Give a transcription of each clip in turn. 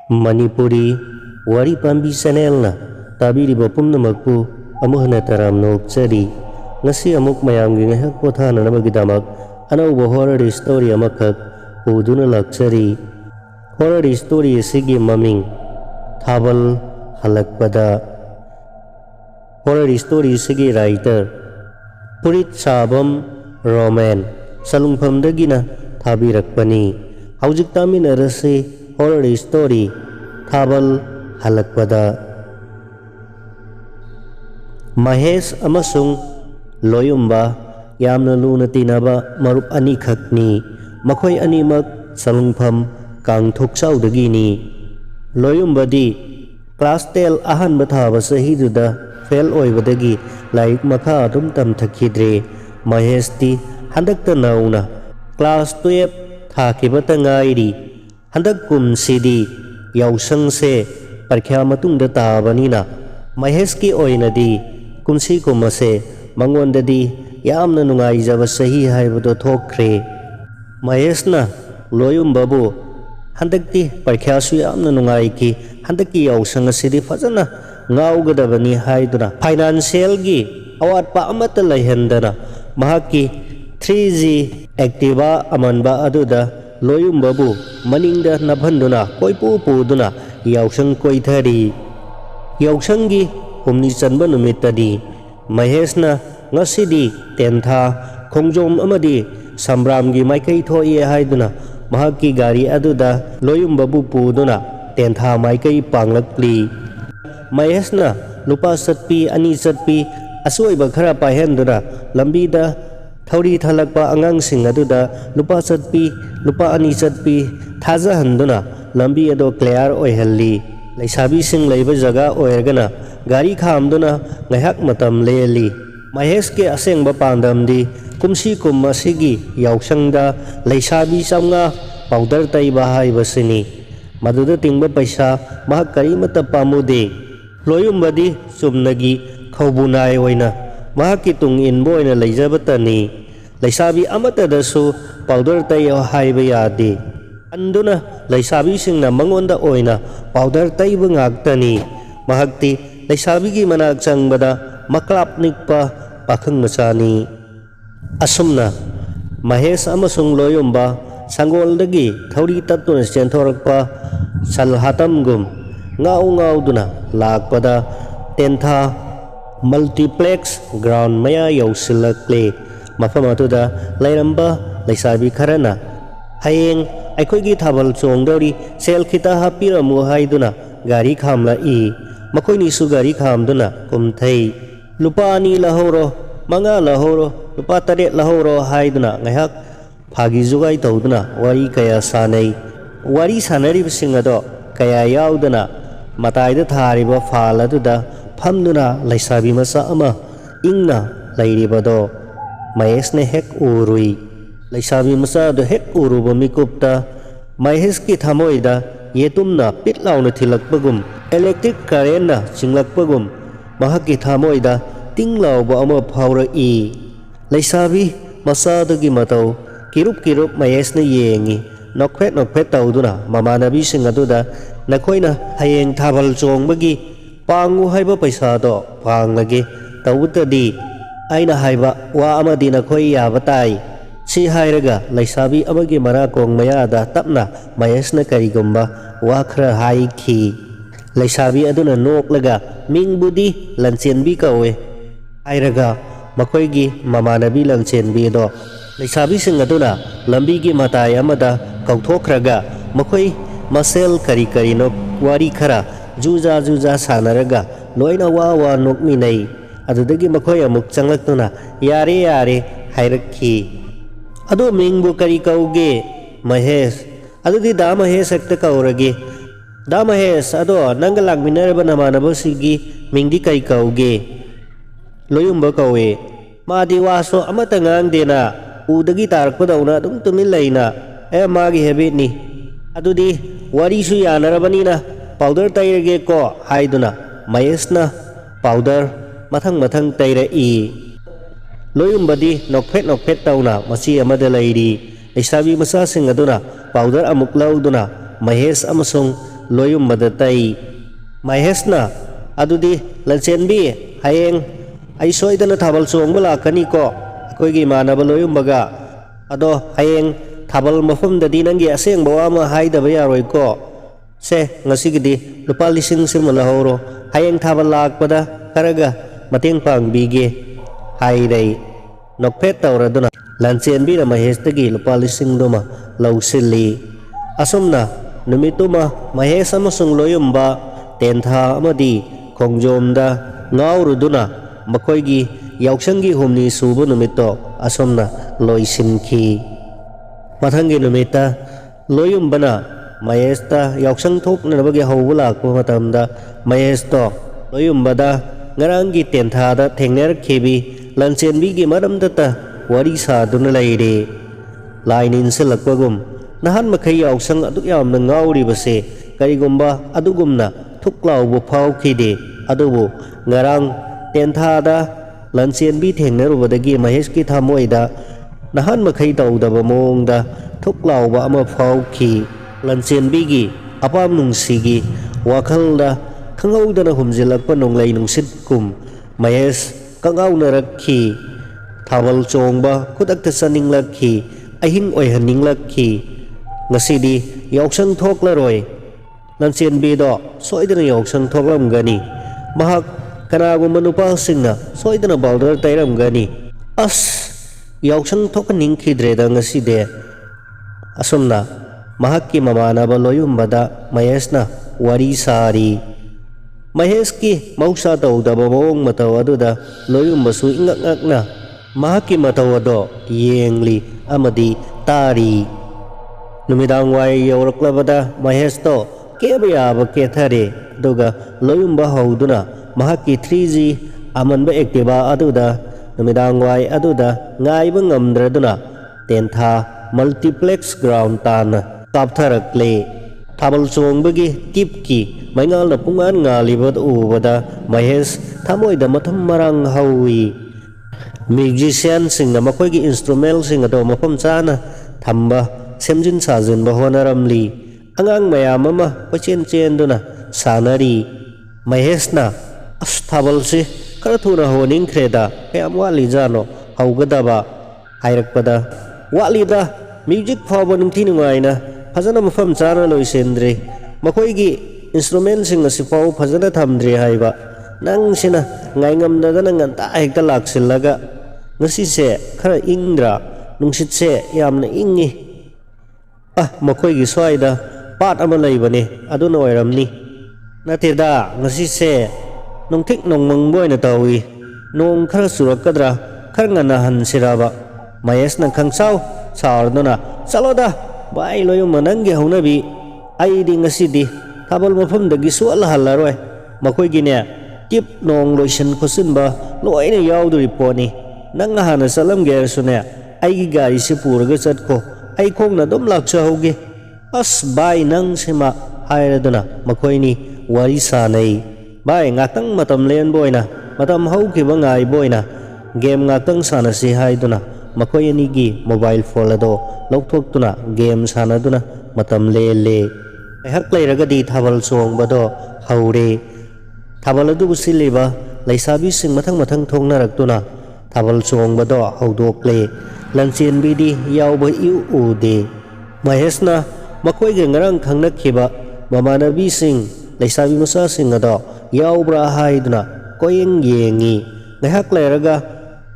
Manipuri Wari Pambi Channel na tabiriba pumnamakpu amuh hana taram nokchari ngasi amuk mayamgi ngahak pothana nabagidamag anauba horror story amakak puduna lakchari. Horror story asigi maming Thabal Halakpada. Horror story asigi writer Purit Sabam Roman Salungphamdagina thabirakpani. Haujik taminarase horror story Thabal Halakpada. Mahesh amasung Loyumba yamna luna tinaba marup ani khakni. Makhoi animak salungpham kangthoksaudagini. Loyumbadi class 10 ahanba thaba sahiduda fail oibadagi laik makha adum tamthakhidre. Maheshti handakta nauna class 12 thakibata ngairi. Handak kumsidi yausangse parkya matungda tabanina Mahesh ki oinadi kumsi kumase mangondadi yamna nungaijaba sahi haibado thokre. Maheshna Loyumbabu handakti parkyasu yamna nungaiki handaki yausang asidi fazana ngaugadabani haiduna financial gi awatpa amata laihendana mahaki 3G Activa amanba aduda Loyumbabu maningda nabhanduna koipu puduna yausang koithari. Yausanggi humni chanba numitadi Maheshna ngasidi tentha khongjom amadi sambramgi maikai thoi haiduna mahaki gari aduda Loyumbabu puduna tentha maikai panglakli. Maheshna lupa satpi ani satpi asoiba khara pahenduna lambida thauri thalakpa angangsing aduda lupa satpi lupa ani satpi thajahanduna lambi ado clear oihalli. Laisabi sing leiba jaga oirgana gari khamduna ngahak matam leli. Mahesh ke asengba pandamdi kumsi kummasigi yausangda laisabi samnga powder taiba haibasini maduda tingba paisa mahak karimata pamude. Loyumbadi sumnagi khawbunai oina mahaki tungin boina leijabatani laisabi amatadasu powder tayo haiba yade. Anduna laisabi singna mangonda oina powder taiba ngaktani mahakti laisabi gi manak changbada maklap nikpa pakhang macani. Asumna Mahesh amasung Loyumba sangoldagi thauri tatuna chentorakpa salhatamgum ngau-ngauduna lakpada tentha multiplex ground maya yausilakle mafam atuda lairamba laisabi kharana hayeng aikoigi thabal chongdori sel khita hapiramu haiduna gari khamla i makoini su gari khamduna kumthai lupa ani lahoro manga lahoro lupa tare lahoro haiduna ngahak phagi jugai tawduna wari kaya sanai. Wari sanari bisingado kaya yauduna mataida thariba phal aduda phamduna laisabi masa ama ingna lairibado Maheshne hek urui. Laisabi masa do hek uruba mikupta Mahesh ki thamoida yetumna pitlauna thilakpagum electric current na chinglakpagum mahaki thamoida tinglauba ama phawra i. Laisabi masa dagi matau kirup Maheshna yengi nokphet tauduna mamanabi sing aduda nakoina hayeng thabal chongbagi pangu haiba paisa do panglagi tawutadi aina haiba wa amadi nakoi yabatai. Si hairaga laisabi amagi marakong mayada tapna Maheshna karigumba wa khra haiki. Laisabi aduna noklaga mingbudi lanchenbi kawe hairaga makoigi mamanabi lanchenbi do. Laisabi sing aduna lambi gi matai amada kauthokraga makoi masel kari nok wari khara juja sanaraga loina wa nokminai adudagi makoi amuk changlakna yare hairakhi. Ado mingbu kari kauge Mahesh adudi da Mahesh ekta kaurage da Mahesh ado nangalang minaraba namanaba sigi mingdi kari kauge. Loyumba kawe madi waso amata ngangdena udagi tarakpadauna dum tumin laina magi habit ni adudi wari su yanarabanina powder tairage ko haiduna Maheshna powder mathang taira i. Loyumbadi nokphet tauna masi amada lairi. Laisabi masa sing aduna powder amuk lauduna Mahesh amasung loyumbada tai. Mahesna adudi Lansenbi hayeng ai soidana thabal chongba lakani ko akoigi manaba loyumbaga ado hayeng thabal mafamdadi nangi asengba wa ma haidaba yaroi ko se ngasigidi lupa lising sirma lahoro hayeng thabal lakpada karaga mateng pangbige haidai nokpet tawraduna Lansenbi na Mahestagi lupa lising duma lausili asumna numituma Mahes amasung loyumba tentha amadi khongjomda ngauruduna makoigi yauksangi humni subu numito asomna loisinki mathangi numita loyumbana Mahesta yauksang thokna bagi hawula ko matamda Mahesto loyumbada ngarangi tenthada thengner khebi Lansenbi gi maramdata wari saduna laire lainin silakpagum nahan makai yauksang aduk yamna ngauri base karigumba adugumna thuklaw bu phau khide adubu ngarang tenthada Lansenbi thengnerubadagi Maheski thamoida nahan makai tawdaba mongda thuklaw ba ama phau khi Lansenbi gi apam nungsigi wakhalda khangawdana humjilakpa nonglai nungsit kum Mahes kangawna rakhi thabal chongba khudakta saninglakhi ahing oihaninglakhi ngasidi yauksang thoklaroi Lansenbi do soidana yauksang thoklamgani mahak kanagumba nupasingna soidana baldar tairamgani as yauksang thokaningkhidreda ngaside asumna mahakki mamanaba loyumbada Mahesna wari sari Maheski mausa tawdaba mawong mataw aduda loyumbasu ingak-ngakna mahakki mataw ado yengli amadi tari numidang wai yauraklabada Mahesto kebayaba kethare aduga loyumba hawduna mahakki 3G amanba ektiba aduda numidang wai aduda ngaiba ngamdraduna tentha multiplex ground tan kaptharakle thabal chongbagi tipki maingal na pungan ngalibad ubada Mahes thamoida matham marang hawi musician singna makoigi instrumental sing ado mafam chana thamba semjin sajin ba honaramli angang mayam ama pachen chenduna sanari Mahesna as thabal se karathuna honing khreda kayam wali jano haugadaba hairakpada walida music phawba nungthi nungaina phajana mafam chana loisendre makoigi instrument sing asipaw phajana thamdre haiba nang sina ngaingamdadana nganta hekta laksillaga ngasi se khara ingdra nungsit se yamna ingi makoigi swaida pat ama laibane aduna oiramni nateda ngasi se nongthik nongmang boina tawi nong khara surakadra khara ngana hansiraba Mahes nang khangsaw sarduna saloda bai loyum manangi haunabi aidi ngasidi thabal mafamdagi sual halaroi makoigi ne tip nong loisan khosinba loina yauduri poni nang hana salam ger sune aigi gari se puraga chatko ai khongna dom lakcha hoge as bai nang sema hairaduna makoini wari sanai bai ngakang matam len boina matam haukiba ngai boina game ngakang sanasi haiduna makoi anigi mobile phone ado lokthokduna game sanaduna matam lele aihak lairagadi thabal chongbado haure thabal adu busiliba laisabi sing mathang thongnarakduna thabal chongbado haudokle Lansenbi di yauba iu ude Mahesna makoi ge ngarang khangnakhiba mamanabi sing laisabi masa sing ado yaubra haiduna koyeng yengi ngahak lairaga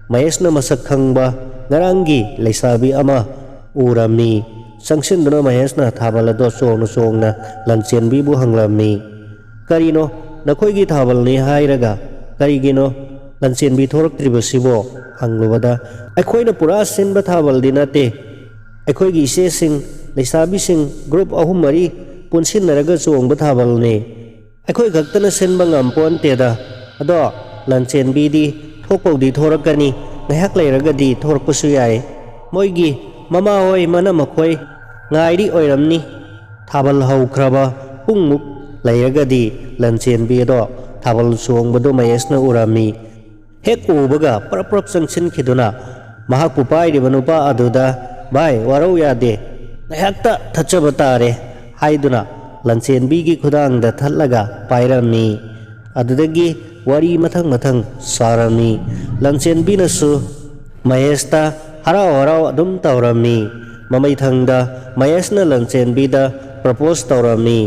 Mahesna masak khangba ngarangi laisabi ama urami sangsinduna Mahesna thabal ado songna Lansenbi bu hanglami karino nakoigi thabal ni hairaga karigino Lansenbi thoraktribasibo hanglubada aikoina pura sinba thabal dinate aikoigi ise sing laisabi sing group ahum mari punsinnaraga chongba thabal ne aikoi gaktana sinba ngampon teda ado Lansenbi di thokpodi thorakani ngahak lairagadi thorakpasu yai moigi mama hoi mana makhoi ngairi oiramni thabal haukraba pungmuk lairagadi Lansenbi do thabal chongbado Mahesna urami hek ubaga prap sangsin khiduna mahakpu pairiba nupa aduda bai warau yade ngahakta thachaba tare haiduna ꯂꯟꯆꯦꯟꯕꯤꯒꯤ ꯈꯨꯗꯥꯡꯗ ꯊꯠꯂꯒ ꯄꯥꯏꯔꯝꯃꯤ꯫ ꯑꯗꯨꯗꯒꯤ ꯋꯥꯔꯤ ꯃꯊꯪ ꯁꯥꯔꯝꯃꯤ꯫ ꯂꯟꯆꯦꯟꯕꯤꯅꯁꯨ ꯃꯍꯦꯁꯇ ꯍꯔꯥꯎ ꯑꯗꯨꯝ ꯇꯧꯔꯝꯃꯤ꯫ ꯃꯃꯩꯊꯪꯗ ꯃꯍꯦꯁꯅ ꯂꯟꯆꯦꯟꯕꯤꯗ propose ꯇꯧꯔꯝꯃꯤ꯫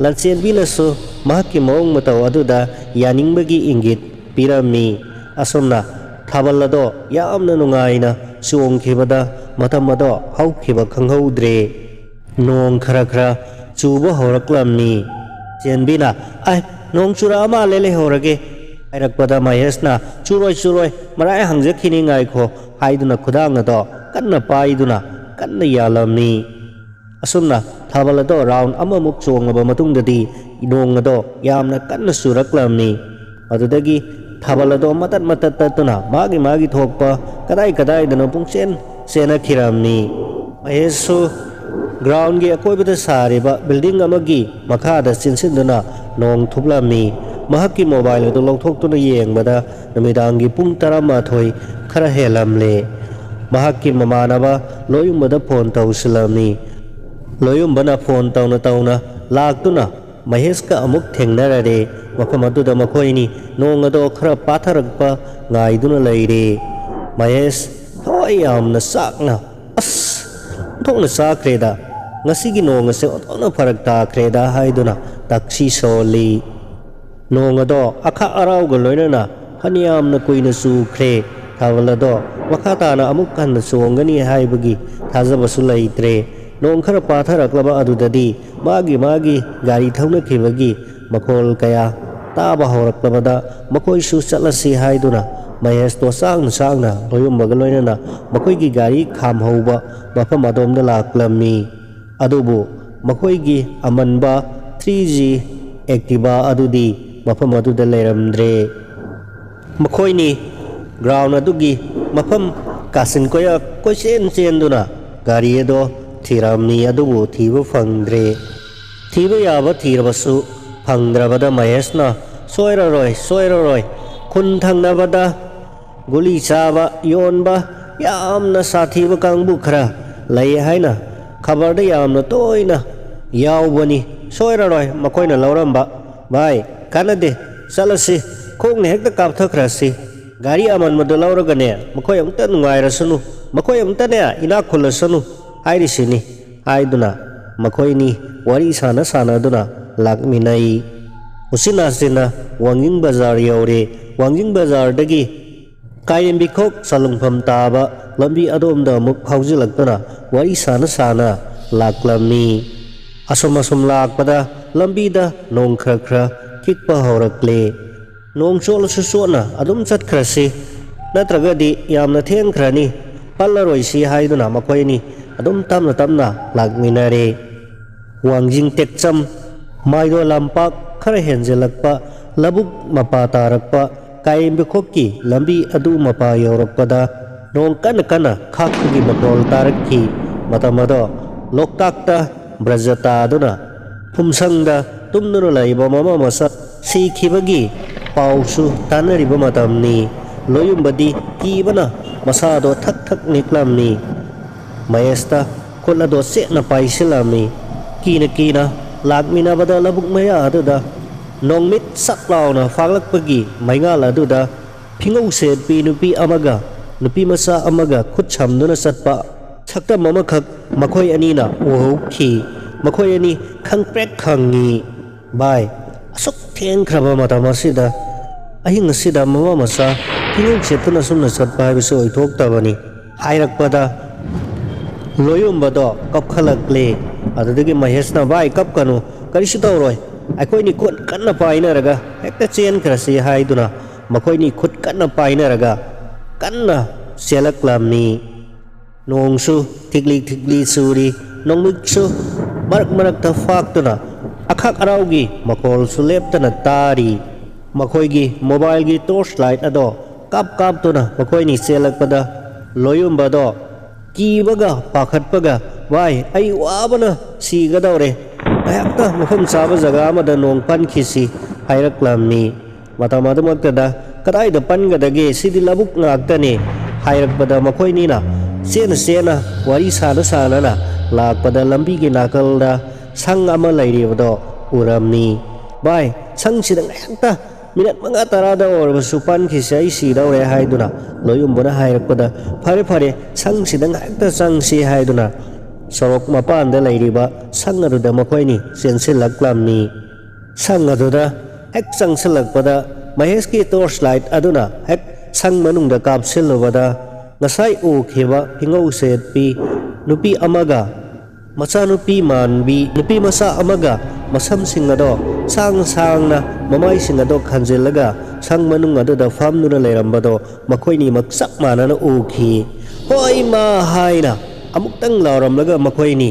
ꯂꯟꯆꯦꯟꯕꯤꯅꯁꯨ ꯃꯍꯥꯛꯀꯤ ꯃꯑꯣꯡ ꯃꯇꯧ ꯑꯗꯨꯗ ꯌꯥꯅꯤꯡꯕꯒꯤ ꯏꯪꯒꯤꯠ ꯄꯤꯔꯝꯃꯤ꯫ ꯑꯁꯨꯝꯅ ꯊꯥꯕꯜ ꯑꯗꯣ ꯌꯥꯝꯅ ꯅꯨꯡꯉꯥꯏꯅ ꯆꯣꯡꯈꯤꯕꯗ ꯃꯇꯝ ꯑꯗꯣ ꯍꯧꯈꯤꯕ ꯈꯪꯍꯧꯗ꯭ꯔꯦ꯫ ꯅꯣꯡ ꯈꯔ ꯆꯨꯕ ꯍꯧꯔꯛꯂꯝꯃꯤ꯫ ꯆꯦꯟꯕꯤꯅ ꯅꯣꯡ ꯆꯨꯔꯛꯑ ꯃꯥꯜꯂꯦ ꯂꯩꯍꯧꯔꯒꯦ ꯍꯥꯏꯔꯛꯄꯗ ꯃꯍꯦꯁꯅ ꯆꯨꯔꯣꯏ ꯃꯔꯥꯏ ꯍꯪꯖꯈꯤꯅꯤ ꯉꯥꯏꯈꯣ ꯍꯥꯏꯗꯨꯅ ꯈꯨꯗꯥꯡ ꯑꯗꯣ ꯀꯟꯅ ꯄꯥꯏꯗꯨꯅ ꯀꯟꯅ ꯌꯥꯜꯂꯝꯃꯤ꯫ ꯑꯁꯨꯝꯅ ꯊꯥꯕꯜ ꯑꯗꯣ ꯔꯥꯎꯟ ꯑꯃꯃꯨꯛ ꯆꯣꯡꯂꯕ ꯃꯇꯨꯡꯗꯗꯤ ꯅꯣꯡ ꯑꯗꯣ ꯌꯥꯝꯅ ꯀꯟꯅ ꯆꯨꯔꯛꯂꯝꯃꯤ꯫ ꯑꯗꯨꯗꯒꯤ ꯊꯥꯕꯜ ꯑꯗꯣ ꯃꯇꯠ ꯇꯠꯇꯨꯅ ꯃꯥꯒꯤ ꯊꯣꯛꯄ ꯀꯗꯥꯏꯗꯅꯣ ꯄꯨꯡꯆꯦꯟ ꯆꯦꯟꯅꯈꯤꯔꯝꯃꯤ꯫ ꯃꯍꯦꯁꯁꯨ ꯒ꯭ꯔꯥꯎꯟꯒꯤ ꯑꯀꯣꯏꯕꯗ ꯁꯥꯔꯤꯕ ꯕꯤꯜꯗꯤꯡ ꯑꯃꯒꯤ ꯃꯈꯥꯗ ꯆꯦꯟꯁꯤꯟꯗꯨꯅ ꯅꯣꯡ ꯊꯨꯞꯂꯝꯃꯤ꯫ ꯃꯍꯥꯛꯀꯤ ꯃꯣꯕꯥꯏꯜ ꯑꯗꯨ ꯂꯧꯊꯣꯛꯇꯨꯅ ꯌꯦꯡꯕꯗ ꯅꯨꯃꯤꯗꯥꯡꯒꯤ ꯄꯨꯡ 11 ꯈꯔ ꯍꯦꯜꯂꯝꯂꯦ꯫ ꯃꯍꯥꯛꯀꯤ ꯃꯃꯥꯟꯅꯕ ꯂꯣꯌꯨꯝꯕꯗ ꯐꯣꯟ ꯇꯧꯁꯤꯜꯂꯝꯃꯤ꯫ ꯂꯣꯌꯨꯝꯕꯅ ꯐꯣꯟ ꯇꯧꯅ ꯂꯥꯛꯇꯨꯅ ꯃꯍꯦꯁꯀ ꯑꯃꯨꯛ ꯊꯦꯡꯅꯔꯔꯦ꯫ ꯃꯐꯝ ꯑꯗꯨꯗ ꯃꯈꯣꯏꯅꯤ ꯅꯣꯡ ꯑꯗꯣ ꯈꯔ ꯄꯥꯊꯔꯛꯄ ꯉꯥꯏꯗꯨꯅ ꯂꯩꯔꯦ꯫ ꯃꯍꯦꯁ ꯊꯋꯥꯏ ꯌꯥꯝꯅ ꯆꯥꯛꯅ ꯑꯣꯟꯊꯣꯛꯅ ꯆꯥꯛꯈ꯭ꯔꯦꯗ, ꯉꯁꯤꯒꯤ ꯅꯣꯡ ꯑꯁꯦ ꯑꯣꯟꯊꯣꯛꯅ ꯐꯔꯛ ꯇꯥꯈ꯭ꯔꯦꯗ ꯍꯥꯏꯗꯨꯅ ꯇꯛꯁꯤ ꯁꯣꯜꯂꯤ꯫ ꯅꯣꯡ ꯑꯗꯣ ꯑꯈꯥꯛ ꯑꯔꯥꯎꯒ ꯂꯣꯏꯅꯅ ꯐꯅꯌꯥꯝꯅ ꯀꯨꯏꯅ ꯆꯨꯈ꯭ꯔꯦ꯫ ꯊꯥꯕꯜ ꯑꯗꯣ ꯃꯈꯥ ꯇꯥꯅ ꯑꯃꯨꯛ ꯍꯟꯅ ꯆꯣꯡꯒꯅꯤ ꯍꯥꯏꯕꯒꯤ ꯊꯥꯖꯕꯁꯨ ꯂꯩꯇ꯭ꯔꯦ꯫ ꯅꯣꯡꯈꯔ ꯄꯥꯊꯔꯛꯂꯕ ꯑꯗꯨꯗꯗꯤ ꯃꯥꯒꯤ ꯒꯥꯔꯤ ꯊꯧꯅꯈꯤꯕꯒꯤ ꯃꯈꯣꯜ ꯀꯌꯥ ꯇꯥꯕ ꯍꯧꯔꯛꯂꯕꯗ ꯃꯈꯣꯏꯁꯨ ꯆꯠꯂꯁꯤ ꯍꯥꯏꯗꯨꯅ ꯃꯍꯦꯁꯇꯣ ꯆꯥꯛꯅ ꯂꯣꯌꯨꯝꯕꯒ ꯂꯣꯏꯅꯅ ꯃꯈꯣꯏꯒꯤ ꯒꯥꯔꯤ ꯈꯥꯝꯍꯧꯕ ꯃꯐꯝ ꯑꯗꯣꯝꯗ ꯂꯥꯛꯂꯝꯃꯤ꯫ ꯑꯗꯨꯕꯨ ꯃꯈꯣꯏꯒꯤ ꯑꯃꯟꯕ 3G ꯑꯦꯛꯇꯤꯚꯥ ꯑꯗꯨꯗꯤ ꯃꯐꯝ ꯑꯗꯨꯗ ꯂꯩꯔꯝꯗ꯭ꯔꯦ꯫ ꯃꯈꯣꯏꯅꯤ ꯒ꯭ꯔꯥꯎꯟ ꯑꯗꯨꯒꯤ ꯃꯐꯝ ꯀꯥꯆꯤꯟ ꯀꯣꯏꯌꯥ ꯆꯦꯟꯗꯨꯅ ꯒꯥꯔꯤ ꯑꯗꯣ ꯊꯤꯔꯝꯃꯤ, ꯑꯗꯨꯕꯨ ꯊꯤꯕ ꯐꯪꯗ꯭ꯔꯦ꯫ ꯊꯤꯕ ꯌꯥꯕ ꯊꯤꯔꯕꯁꯨ ꯐꯪꯗ꯭ꯔꯕꯗ ꯃꯍꯦꯁꯅ ꯁꯣꯏꯔꯔꯣꯏ ꯈꯨꯟ ꯊꯪꯅꯕꯗ ꯒꯨꯂꯤ ꯆꯥꯕ ꯌꯣꯟꯕ ꯌꯥꯝꯅ ꯁꯥꯊꯤꯕ ꯀꯥꯡꯕꯨ ꯈꯔ ꯂꯩ ꯍꯥꯏꯅ ꯈꯕꯔꯗ ꯌꯥꯝꯅ ꯇꯣꯏꯅ ꯌꯥꯎꯕꯅꯤ, ꯁꯣꯏꯔꯔꯣꯏ ꯃꯈꯣꯏꯅ ꯂꯧꯔꯝꯕ꯫ ꯚꯥꯏ ꯀꯥꯟꯅꯗꯦ, ꯆꯠꯂꯁꯤ ꯈꯣꯡꯅ ꯍꯦꯛꯇ ꯀꯥꯞꯊꯈ꯭ꯔꯁꯤ, ꯒꯥꯔꯤ ꯑꯃꯟꯕꯗꯣ ꯂꯧꯔꯒꯅꯦ ꯃꯈꯣꯏ ꯑꯃꯨꯛꯇ ꯅꯨꯡꯉꯥꯏꯔꯁꯅꯨ, ꯃꯈꯣꯏ ꯑꯃꯨꯛꯇꯅꯦ ꯏꯅꯥꯛ ꯈꯨꯜꯂꯁꯅꯨ ꯍꯥꯏꯔꯤꯁꯤꯅꯤ ꯍꯥꯏꯗꯨꯅ ꯃꯈꯣꯏꯅꯤ ꯋꯥꯔꯤ ꯁꯥꯟꯅꯗꯨꯅ ꯂꯥꯛꯃꯤꯟꯅꯩ꯫ ꯎꯆꯤꯟ-ꯅꯥꯆꯤꯟꯅ ꯋꯥꯡꯖꯤꯡ ꯕꯖꯥꯔ ꯌꯧꯔꯦ꯫ ꯋꯥꯡꯖꯤꯡ ꯕꯖꯥꯔꯗꯒꯤ ꯀꯥꯏꯔꯦꯝꯕꯤꯈꯣꯛ ꯆꯥꯂꯨꯡꯐꯝ ꯇꯥꯕ ꯂꯝꯕꯤ ꯑꯗꯣꯝꯗ ꯑꯃꯨꯛ ꯐꯥꯎꯖꯤꯜꯂꯛꯇꯨꯅ ꯋꯥꯔꯤ ꯁꯥꯅ ꯂꯥꯛꯂꯝꯃꯤ꯫ ꯑꯁꯨꯝ ꯂꯥꯛꯄꯗ ꯂꯝꯕꯤꯗ ꯅꯣꯡꯈꯔ ꯈꯤꯛꯄ ꯍꯧꯔꯛꯂꯦ꯫ ꯅꯣꯡ ꯆꯣꯠꯅ ꯑꯗꯨꯝ ꯆꯠꯈ꯭ꯔꯁꯤ, ꯅꯠꯇ꯭ꯔꯒꯗꯤ ꯌꯥꯝꯅ ꯊꯦꯡꯈ꯭ꯔꯅꯤ, ꯄꯜꯂꯔꯣꯏꯁꯤ ꯍꯥꯏꯗꯨꯅ ꯃꯈꯣꯏꯅꯤ ꯑꯗꯨꯝ ꯇꯞꯅ ꯂꯥꯛꯃꯤꯟꯅꯔꯦ꯫ ꯋꯥꯡꯖꯤꯡ ꯇꯦꯛꯆꯝ ꯃꯥꯏꯗꯣ ꯂꯝꯄꯥꯛ ꯈꯔ ꯍꯦꯟꯖꯤꯜꯂꯛꯄ ꯂꯧꯕꯨꯛ ꯃꯄꯥ ꯇꯥꯔꯛꯄ ꯀꯥꯏꯔꯦꯝꯕꯤꯈꯣꯛꯀꯤ ꯂꯝꯕꯤ ꯑꯗꯨ ꯃꯄꯥ ꯌꯧꯔꯛꯄꯗ ꯅꯣꯡ ꯀꯟꯅ ꯈꯥꯛꯄꯒꯤ ꯃꯈꯣꯜ ꯇꯥꯔꯛꯈꯤ꯫ ꯃꯇꯝ ꯑꯗꯣ ꯂꯣꯛꯇꯥꯛꯇ ꯕ꯭ꯔꯖ ꯇꯥꯗꯨꯅ ꯐꯨꯝꯁꯪꯗ ꯇꯨꯝꯗꯨꯅ ꯂꯩꯕ ꯃꯃꯥ ꯃꯆꯥ ꯁꯤꯈꯤꯕꯒꯤ ꯄꯥꯎꯁꯨ ꯇꯥꯅꯔꯤꯕ ꯃꯇꯝꯅꯤ꯫ ꯂꯣꯌꯨꯝꯕꯗꯤ ꯀꯤꯕꯅ ꯃꯁꯥꯗꯣ ꯊꯛ ꯅꯤꯛꯂꯝꯃꯤ꯫ ꯃꯍꯦꯁꯇ ꯈꯨꯠ ꯑꯗꯣ ꯆꯦꯠꯅ ꯄꯥꯏꯁꯤꯜꯂꯝꯃꯤ꯫ ꯀꯤꯅ ꯂꯥꯛꯃꯤꯟꯅꯕꯗ ꯂꯧꯕꯨꯛ ꯃꯌꯥ ꯑꯗꯨꯗ ꯅꯣꯡꯃꯤꯠ ꯁꯛ ꯂꯥꯎꯅ ꯐꯥꯛꯂꯛꯄꯒꯤ ꯃꯩꯉꯥꯜ ꯑꯗꯨꯗ ꯐꯤꯉꯧ ꯁꯦꯠꯄꯤ ꯅꯨꯄꯤ ꯑꯃꯒ ꯅꯨꯄꯤ ꯃꯆꯥ ꯑꯃꯒ ꯈꯨꯠ ꯁꯝꯗꯨꯅ ꯆꯠꯄ ꯁꯛꯇꯝ ꯑꯃꯈꯛ ꯃꯈꯣꯏ ꯑꯅꯤꯅ ꯎꯍꯧꯈꯤ꯫ ꯃꯈꯣꯏ ꯑꯅꯤ ꯈꯪꯄ꯭ꯔꯦꯛ ꯈꯪꯉꯤ꯫ ꯚꯥꯏ, ꯑꯁꯨꯛ ꯊꯦꯡꯈ꯭ꯔꯕ ꯃꯇꯝ ꯑꯁꯤꯗ ꯑꯍꯤꯡ ꯑꯁꯤꯗ ꯃꯃꯥ ꯃꯆꯥ ꯐꯤꯉꯧ ꯁꯦꯠꯇꯨꯅ ꯁꯨꯝꯅ ꯆꯠꯄ ꯍꯥꯏꯕꯁꯤ ꯑꯣꯏꯊꯣꯛꯇꯕꯅꯤ ꯍꯥꯏꯔꯛꯄꯗ ꯂꯣꯌꯨꯝꯕꯗꯣ ꯀꯞꯈꯠꯂꯛꯂꯦ꯫ ꯑꯗꯨꯗꯒꯤ ꯃꯍꯦꯁꯅ ꯚꯥꯏ ꯀꯞꯀꯅꯨ, ꯀꯔꯤꯁꯨ ꯇꯧꯔꯣꯏ, ꯑꯩꯈꯣꯏꯅꯤ ꯈꯨꯠ ꯀꯟꯅ ꯄꯥꯏꯅꯔꯒ ꯍꯦꯛꯇ ꯆꯦꯟꯈ꯭ꯔꯁꯤ ꯍꯥꯏꯗꯨꯅ ꯃꯈꯣꯏꯅꯤ ꯈꯨꯠ ꯀꯟꯅ ꯄꯥꯏꯅꯔꯒ ꯀꯟꯅ ꯆꯦꯜꯂꯛꯂꯝꯃꯤ꯫ ꯅꯣꯡꯁꯨ ꯊꯤꯛꯂꯤ ꯆꯨꯔꯤ, ꯅꯣꯡꯃꯤꯠꯁꯨ ꯃꯔꯛꯇ ꯐꯥꯛꯇꯨꯅ ꯑꯈꯥꯛ ꯑꯔꯥꯎꯒꯤ ꯃꯈꯣꯜꯁꯨ ꯂꯦꯞꯇꯅ ꯇꯥꯔꯤ꯫ ꯃꯈꯣꯏꯒꯤ ꯃꯣꯕꯥꯏꯜꯒꯤ ꯇꯣꯔꯆ ꯂꯥꯏꯠ ꯑꯗꯣ ꯀꯥꯞꯇꯨꯅ ꯃꯈꯣꯏꯅꯤ ꯆꯦꯜꯂꯛꯄꯗ ꯂꯣꯌꯨꯝꯕꯗꯣ ꯀꯤꯕꯒ ꯄꯥꯈꯠꯄꯒ ꯚꯥꯏ ꯑꯩ ꯋꯥꯕꯅ ꯁꯤꯒꯗꯧꯔꯦ, ꯉꯥꯏꯍꯥꯛꯇ ꯃꯐꯝ ꯆꯥꯕ ꯖꯒꯥ ꯑꯃꯗ ꯅꯣꯡ ꯄꯟꯈꯤꯁꯤ ꯍꯥꯏꯔꯛꯂꯝꯃꯤ꯫ ꯃꯇꯝ ꯑꯗꯨꯃꯛꯇꯗ ꯀꯗꯥꯏꯗ ꯄꯟꯒꯗꯒꯦ, ꯁꯤꯗꯤ ꯂꯧꯕꯨꯛ ꯉꯥꯛꯇꯅꯤ ꯍꯥꯏꯔꯛꯄꯗ ꯃꯈꯣꯏꯅꯤꯅ ꯆꯦꯟꯅ ꯋꯥꯔꯤ ꯁꯥꯅꯅ ꯂꯥꯛꯄꯗ ꯂꯝꯕꯤꯒꯤ ꯅꯥꯀꯜꯗ sang ama lairibado uramni. Bai, sang sidang hekta minat mga tarada or supan kisa isi daw re haiduna loyumbana hairakpada pare pare sang sidang hekta sang si haiduna sorok mapanda lairiba sang aduda makoy ni sensilaklamni. Sang aduda hek sang silakpada Mahesh ki torchlight aduna hek sang manungda kapsilobada ngasai ukhiba hingau setpi nupi amaga macha nupi manbi nupi masa amaga masam singado sang na mamai singado khanjilaga sang manung aduda famnuna leirambado makhoi ni maksak manana ukhi hoi ma haina amuktang lauramlaga makhoi ni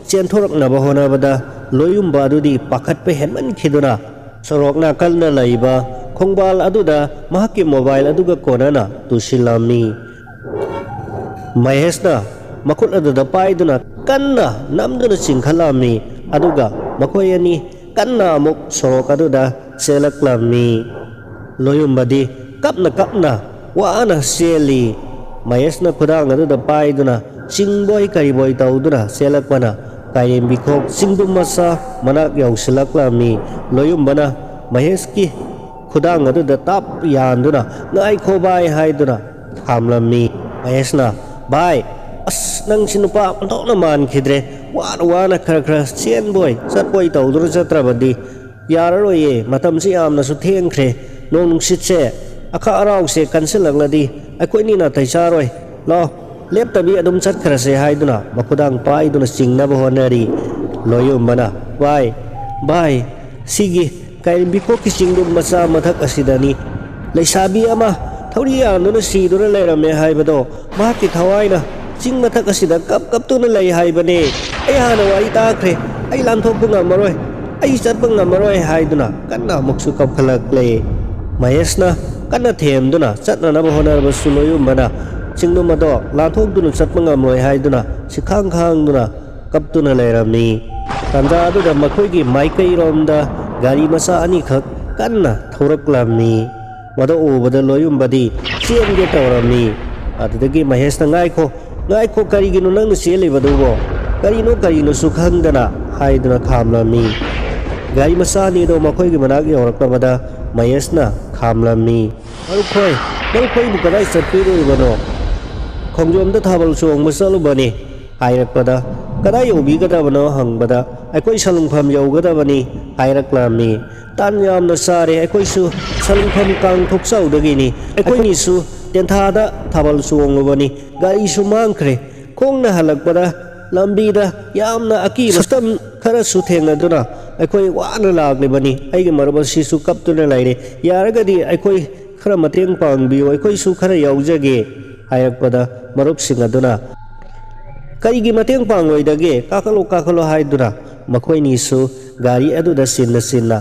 chenthoroknaba honabada loyumba adudi pakhatpe henman khiduna sorok nakalna laiba Kongbal aduda mahaki mobile aduga konana tusilami. Mahesna makul aduda paiduna kanna namduna singkhalami aduga makoyani kanna amuk sorok aduda selaklami. Loyumbadi kapna waana seli. Mahesna kudang aduda paiduna singboy kariboy tauduna selakwana kayem bikok singdum masa manak yaw selaklami. Loyumbana Maheski khudang aduda tap yanduna ngai kho bai haiduna thamlamni. Mahesna bai as nang sinupa antok naman khidre wana khara chen boy sat boy tawdur jatrabadi yararoye matam si amna su thengkhre nong nungsit se akha arau se kansilagladi akoi ni na thaisaroi lo leptabi adum chat khara se haiduna makhudang paiduna singna bahonari. Loyumbana bai sigi kay biko kisingdum masa mathak asidani laisabi ama thori anduna sidura leirame haibado mahaki thawaina sing mathak asida kap tuna lei haibane ai hana wari takre ai lanthokpa ngamaroi ai chatpa ngamaroi haiduna kanna muksu kap khalak le. Mahesna kanna themduna chatnana bahonarba suloyumbana singdum ado lanthokduna chatpa ngamroi haiduna sikhang duna kaptuna leirami. Tanda aduda makhoigi maikai romda gari masa ani khak kanna thoraklamni wada ubada loyumbadi chenge tawramni. Adudagi Mahesna ngaiko karigino nangna chelibadubo karino sukhangdana haiduna khamlamni. Gari masa ni do makhoigi manak yoraklabada Mahesna khamlamni. Markhoi bukadai satpiribano khongjomda thabal chong masalubani hairakpada kadai yobigadabano hangbada aikoi salungpham yaugadabani hairaklamni. Tan yamna sare aikoi su salungpham kang thoksaudagini aikoi ni su tenthada thabal suonglubani gari su mangkhre khongna halakpada lambida yamna aki mastam khara su thengaduna aikoi wana laglibani aigi marabasi su kaptuna laire yaragadi aikoi khara mateng pangbiyo aikoi su khara yaujage hairakpada marupsing aduna karigi mateng pangoidage kakalo haiduna makhoi ni su gari aduda sinna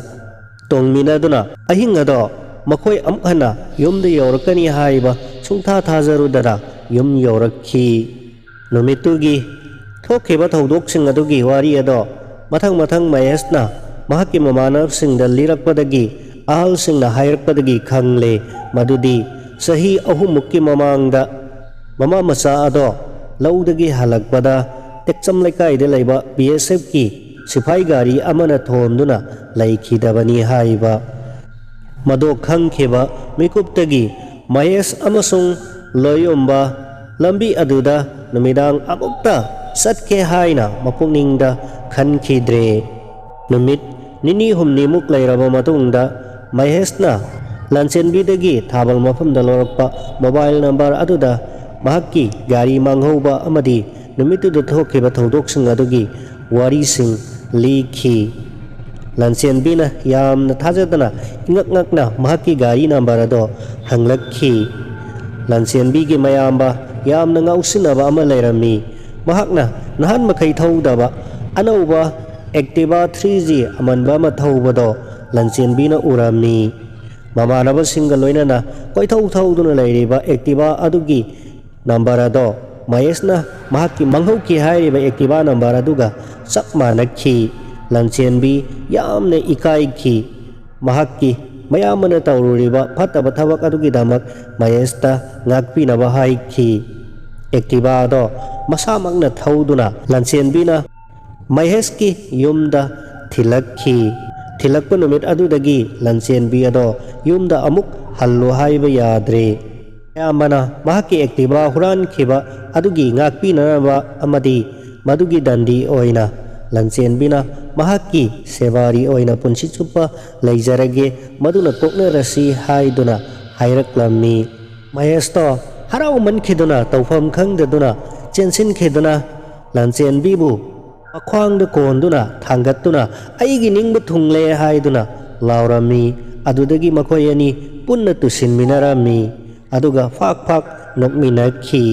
tongmina duna ahing ado makhoi amkhana yumda yorakani haiba sungtha thajarudara yum yorakhi. Numitugi thokheba thodok-sing adugi wari ado mathang Mahesna mahaki mamanap-singda lirakpadagi ahal-singna hairakpadagi khangle madudi sahi ahumukki mamangda mama masa ado laudagi halakpada tekcham lekai de laiba BSF ki sipai gari amana thonduna laikhidabani haiba mado khangkheba mikuptagi Mahesh amasung Loyumba lambi aduda numidang amukta satke haina mapungningsda khankhidre. Numit nini humni muk lairaba matungda Mahesna Lansenbidagi thabal mafamda lorakpa mobile number aduda mahaki gari manghoba amadi numituda thokheba thodok-sing adugi warising likhi. Lansenbina yamna thajadana ingak-ngakna mahaki gari number ado hanglakhi. Lansenbigi mayamba yamna ngausinaba ama leirami mahakna nahan makai thaudaba anauba Activa 3G amanba mathaubado Lansenbina urami. Mamanabasingga loinana koithauduna leiriba Activa adugi number ado Mahesna mahaki manghauki hairiba Activa number aduga chap manakhi. Lansenbi yamna ikaikhi mahaki mayamana tawruriba phataba thabak adugi damak Mahesta ngakpinaba haikhi. Activa ado masamakna thauduna Lansenbina ꯃꯍꯦꯁꯀꯤ ꯌꯨꯝꯗ ꯊꯤꯜꯂꯛꯈꯤ꯫ ꯊꯤꯜꯂꯛꯄ ꯅꯨꯃꯤꯠ ꯑꯗꯨꯗꯒꯤ ꯂꯟꯆꯦꯟꯕꯤ ꯑꯗꯣ ꯌꯨꯝꯗ ꯑꯃꯨꯛ ꯍꯜꯂꯨ ꯍꯥꯏꯕ ꯌꯥꯗ꯭ꯔꯦ꯫ ꯑꯌꯥꯝꯕꯅ ꯃꯍꯥꯛꯀꯤ ꯑꯦꯛꯇꯤꯚꯥ ꯍꯨꯔꯥꯟꯈꯤꯕ ꯑꯗꯨꯒꯤ ꯉꯥꯛꯄꯤꯅꯅꯕ ꯑꯃꯗꯤ ꯃꯗꯨꯒꯤ ꯗꯟꯗꯤ ꯑꯣꯏꯅ ꯂꯟꯆꯦꯟꯕꯤꯅ ꯃꯍꯥꯛꯀꯤ ꯁꯦꯕꯥꯔꯤ ꯑꯣꯏꯅ ꯄꯨꯟꯁꯤ ꯆꯨꯞꯄ ꯂꯩꯖꯔꯒꯦ, ꯃꯗꯨꯅ ꯇꯣꯛꯅꯔꯁꯤ ꯍꯥꯏꯗꯨꯅ ꯍꯥꯏꯔꯛꯂꯝꯃꯤ꯫ ꯃꯍꯦꯁꯇꯣ ꯍꯔꯥꯎꯃꯟꯈꯤꯗꯨꯅ ꯇꯧꯐꯝ ꯈꯪꯗꯗꯨꯅ ꯆꯦꯟꯁꯤꯟꯈꯤꯗꯨꯅ ꯂꯟꯆꯦꯟꯕꯤꯕꯨ ꯃꯈ꯭ꯋꯥꯡꯗ ꯀꯣꯟꯗꯨꯅ ꯊꯥꯡꯒꯠꯇꯨꯅ "ꯑꯩꯒꯤ ꯅꯤꯡꯕ ꯊꯨꯡꯂꯦ" ꯍꯥꯏꯗꯨꯅ ꯂꯥꯎꯔꯝꯃꯤ꯫ ꯑꯗꯨꯗꯒꯤ ꯃꯈꯣꯏ ꯑꯅꯤ ꯄꯨꯟꯅ ꯇꯨꯁꯤꯟꯃꯤꯟꯅꯔꯝꯃꯤ ꯑꯗꯨꯒ ꯐꯥꯛ ꯐꯥꯛ ꯅꯣꯛꯃꯤꯟꯅꯈꯤ꯫